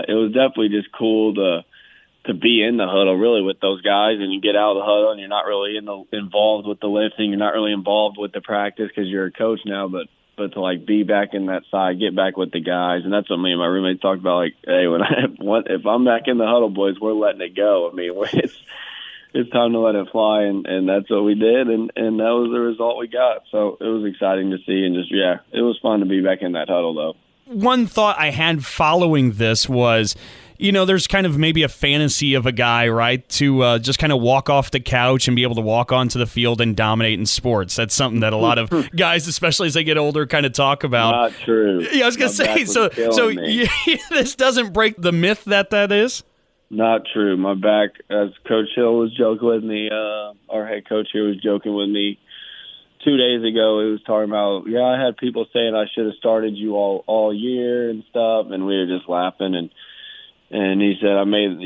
it was definitely just cool to be in the huddle really with those guys, and you get out of the huddle and you're not really involved with the lifting, you're not really involved with the practice because you're a coach now, but to like be back in that side, get back with the guys. And that's what me and my roommates talked about. Like, hey, if I'm back in the huddle, boys, we're letting it go. I mean, it's time to let it fly. And that's what we did. And that was the result we got. So it was exciting to see. And just, it was fun to be back in that huddle though. One thought I had following this was, there's kind of maybe a fantasy of a guy, right, to just kind of walk off the couch and be able to walk onto the field and dominate in sports. That's something that a lot of guys, especially as they get older, kind of talk about. Not true. Yeah, I was going to say, so this doesn't break the myth that is? Not true. My back, as Coach Hill was joking with me, our head coach here was joking with me 2 days ago. He was talking about, I had people saying I should have started you all year and stuff, and we were just laughing. And he said I made,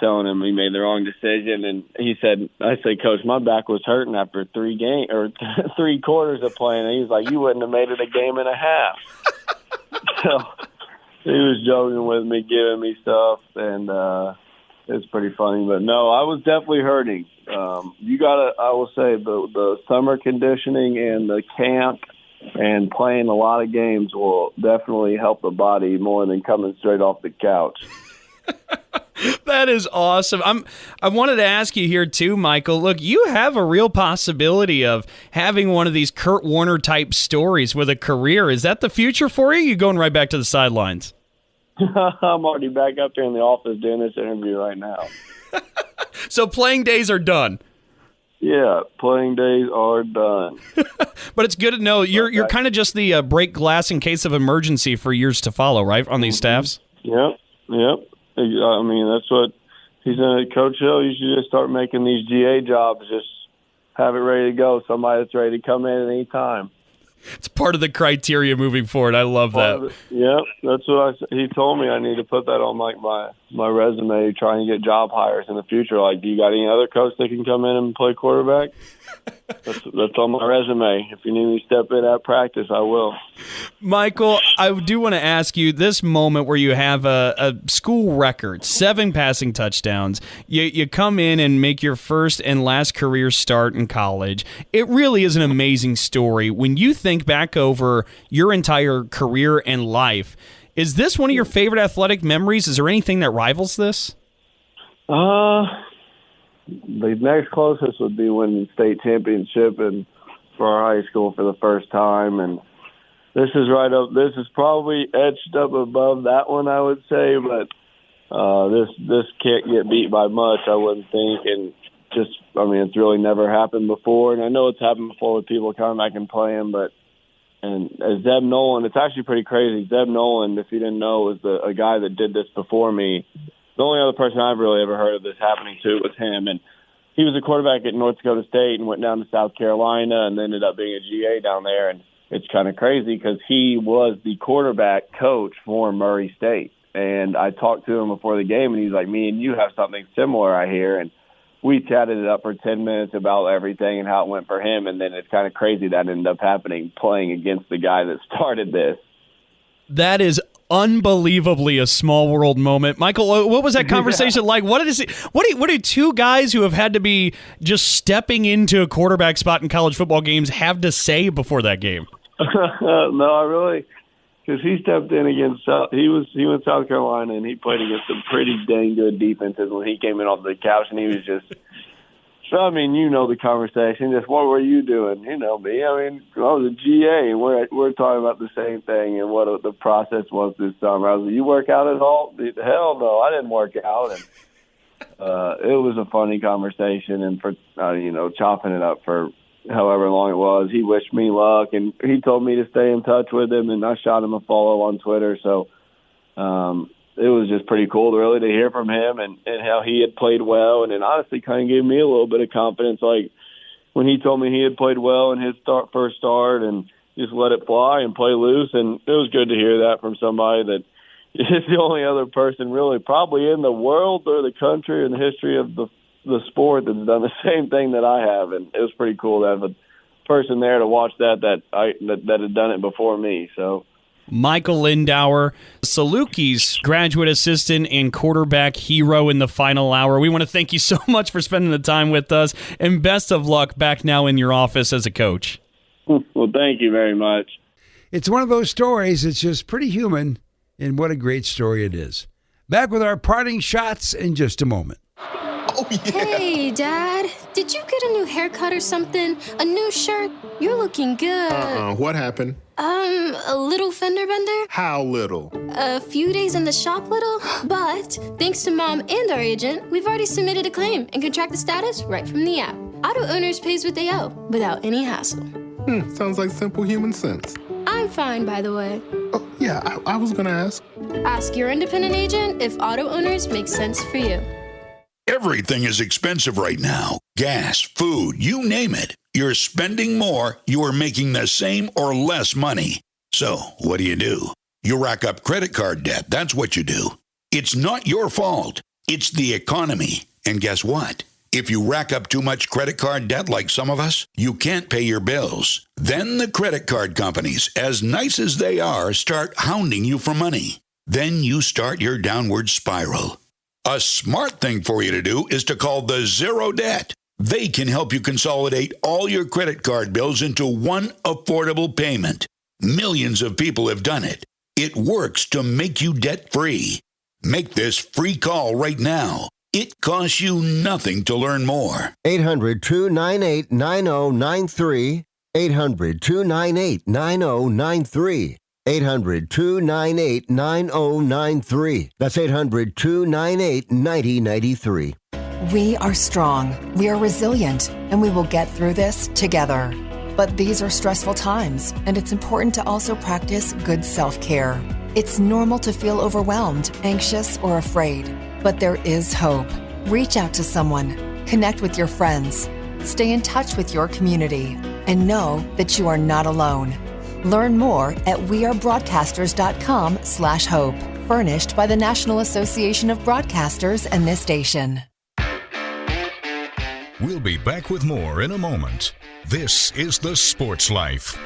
telling him he made the wrong decision. And I said, Coach, my back was hurting after 3 quarters of playing. And he was like, you wouldn't have made it a game and a half. So he was joking with me, giving me stuff, and it's pretty funny. But no, I was definitely hurting. I will say the summer conditioning and the camp and playing a lot of games will definitely help the body more than coming straight off the couch. That is awesome. I wanted to ask you here too, Michael. Look, you have a real possibility of having one of these Kurt Warner type stories with a career. Is that the future for you? You going right back to the sidelines? I'm already back up there in the office doing this interview right now. So playing days are done. Yeah, playing days are done. But it's good to know you're kind of just the break glass in case of emergency for years to follow, right, on these staffs? Yep. I mean, that's what he said. Coach Hill, you should just start making these GA jobs. Just have it ready to go. Somebody that's ready to come in at any time. It's part of the criteria moving forward. I love that. Yep, that's what he told me. I need to put that on my resume, trying to get job hires in the future. Like, do you got any other coach that can come in and play quarterback? That's on my resume. If you need me to step in at practice, I will. Michael, I do want to ask you, this moment where you have a school record, 7 passing touchdowns, you come in and make your first and last career start in college. It really is an amazing story. When you think back over your entire career and life, is this one of your favorite athletic memories? Is there anything that rivals this? The next closest would be winning the state championship and for our high school for the first time. And this is right up. This is probably etched up above that one, I would say. But this can't get beat by much, I wouldn't think. And it's really never happened before. And I know it's happened before with people coming back and playing. And as Zeb Nolan, it's actually pretty crazy. Zeb Nolan, if you didn't know, was a guy that did this before me. The only other person I've really ever heard of this happening to was him. And he was a quarterback at North Dakota State and went down to South Carolina and ended up being a GA down there. And it's kind of crazy because he was the quarterback coach for Murray State. And I talked to him before the game, and he's like, me and you have something similar, I hear. And we chatted it up for 10 minutes about everything and how it went for him. And then it's kind of crazy that ended up happening, playing against the guy that started this. That is unbelievably a small world moment. Michael, what was that conversation like? What do two guys who have had to be just stepping into a quarterback spot in college football games have to say before that game? No, because he stepped in against he went South Carolina and he played against some pretty dang good defenses when he came in off the couch, and he was just. So, I mean, you know the conversation. Just what were you doing? You know me. I mean, I was a GA, and we're talking about the same thing and what the process was this summer. I was like, you work out at all? Hell no, I didn't work out. And it was a funny conversation, and for chopping it up for however long it was. He wished me luck, and he told me to stay in touch with him, and I shot him a follow on Twitter. So it was just pretty cool to hear from him and how he had played well, and it honestly kind of gave me a little bit of confidence. Like when he told me he had played well in his first start and just let it fly and play loose, and it was good to hear that from somebody that is the only other person really probably in the world or the country or the history of the sport that's done the same thing that I have, and it was pretty cool to have a person there to watch that had done it before me. So. Michael Lindauer, Salukis graduate assistant and quarterback hero in the final hour. We want to thank you so much for spending the time with us, and best of luck back now in your office as a coach. Well, thank you very much. It's one of those stories that's just pretty human, and what a great story it is. Back with our parting shots in just a moment. Oh, yeah. Hey, Dad. Did you get a new haircut or something? A new shirt? You're looking good. What happened? A little fender bender? How little? A few days in the shop little, but thanks to Mom and our agent, we've already submitted a claim and can track the status right from the app. Auto Owners pays what they owe without any hassle. Sounds like simple human sense. I'm fine, by the way. Oh, yeah, I was gonna ask. Ask your independent agent if Auto Owners makes sense for you. Everything is expensive right now. Gas, food, you name it. You're spending more, you are making the same or less money. So, what do? You rack up credit card debt, that's what you do. It's not your fault. It's the economy. And guess what? If you rack up too much credit card debt like some of us, you can't pay your bills. Then the credit card companies, as nice as they are, start hounding you for money. Then you start your downward spiral. A smart thing for you to do is to call the Zero Debt. They can help you consolidate all your credit card bills into one affordable payment. Millions of people have done it. It works to make you debt-free. Make this free call right now. It costs you nothing to learn more. 800-298-9093. 800-298-9093. 800-298-9093. That's 800-298-9093. We are strong, we are resilient, and we will get through this together. But these are stressful times, and it's important to also practice good self-care. It's normal to feel overwhelmed, anxious, or afraid, but there is hope. Reach out to someone, connect with your friends, stay in touch with your community, and know that you are not alone. Learn more at wearebroadcasters.com/hope. Furnished by the National Association of Broadcasters and this station. We'll be back with more in a moment. This is The Sports Life.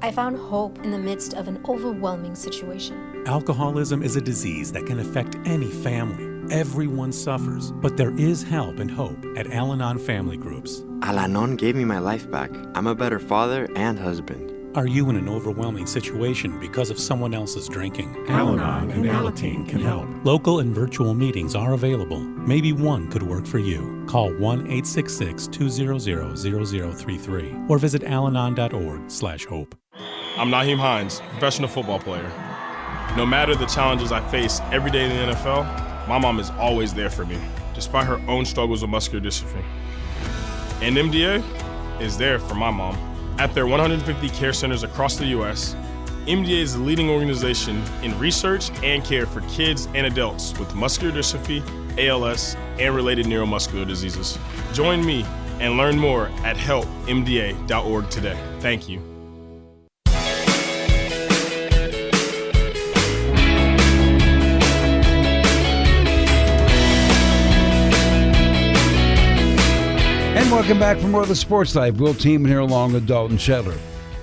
I found hope in the midst of an overwhelming situation. Alcoholism is a disease that can affect any family. Everyone suffers, but there is help and hope at Al-Anon Family Groups. Al-Anon gave me my life back. I'm a better father and husband. Are you in an overwhelming situation because of someone else's drinking? Al-Anon and Alateen can help. Local and virtual meetings are available. Maybe one could work for you. Call 1-866-200-0033 or visit alanon.org/hope. I'm Naheem Hines, professional football player. No matter the challenges I face every day in the NFL, my mom is always there for me, despite her own struggles with muscular dystrophy. And MDA is there for my mom. At their 150 care centers across the U.S., MDA is the leading organization in research and care for kids and adults with muscular dystrophy, ALS, and related neuromuscular diseases. Join me and learn more at helpmda.org today. Thank you. And welcome back for more of the Sports Life. Will Teeman here along with Dalton Shetler.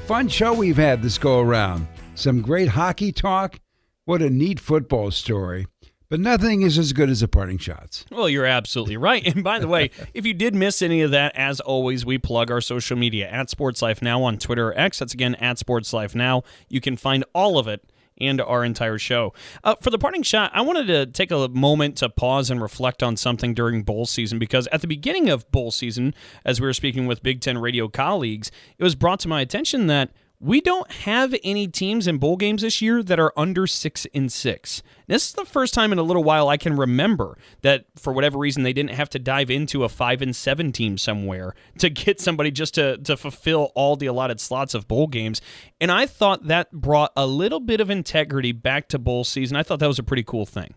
Fun show we've had this go around. Some great hockey talk. What a neat football story. But nothing is as good as the parting shots. Well, you're absolutely right. And by the way, if you did miss any of that, as always, we plug our social media at Sports Life Now on Twitter or X. That's again at Sports Life Now. You can find all of it and our entire show. For the parting shot, I wanted to take a moment to pause and reflect on something during bowl season, because at the beginning of bowl season, as we were speaking with Big Ten radio colleagues, it was brought to my attention that we don't have any teams in bowl games this year that are under 6-6. This is the first time in a little while I can remember that for whatever reason they didn't have to dive into a 5-7 team somewhere to get somebody just to fulfill all the allotted slots of bowl games. And I thought that brought a little bit of integrity back to bowl season. I thought that was a pretty cool thing.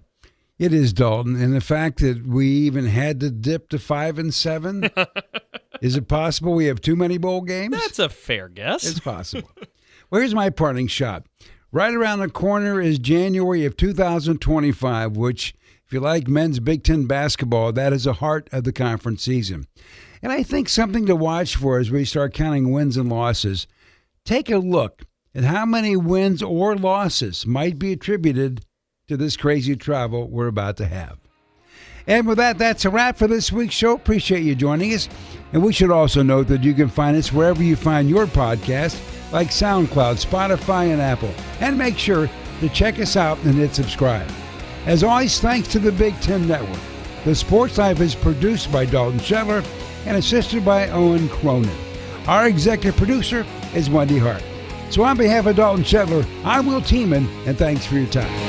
It is, Dalton. And the fact that we even had to dip to 5-7, is it possible we have too many bowl games? That's a fair guess. It's possible. Well, here's my parting shot. Right around the corner is January of 2025, which, if you like men's Big Ten basketball, that is the heart of the conference season. And I think something to watch for as we start counting wins and losses. Take a look at how many wins or losses might be attributed to this crazy travel we're about to have. And with that, that's a wrap for this week's show. Appreciate you joining us. And we should also note that you can find us wherever you find your podcast, like SoundCloud, Spotify, and Apple. And make sure to check us out and hit subscribe. As always, thanks to the Big Ten Network. The Sports Life is produced by Dalton Shetler and assisted by Owen Cronin. Our executive producer is Wendy Hart. So on behalf of Dalton Shetler, I'm Will Tiemann, and thanks for your time.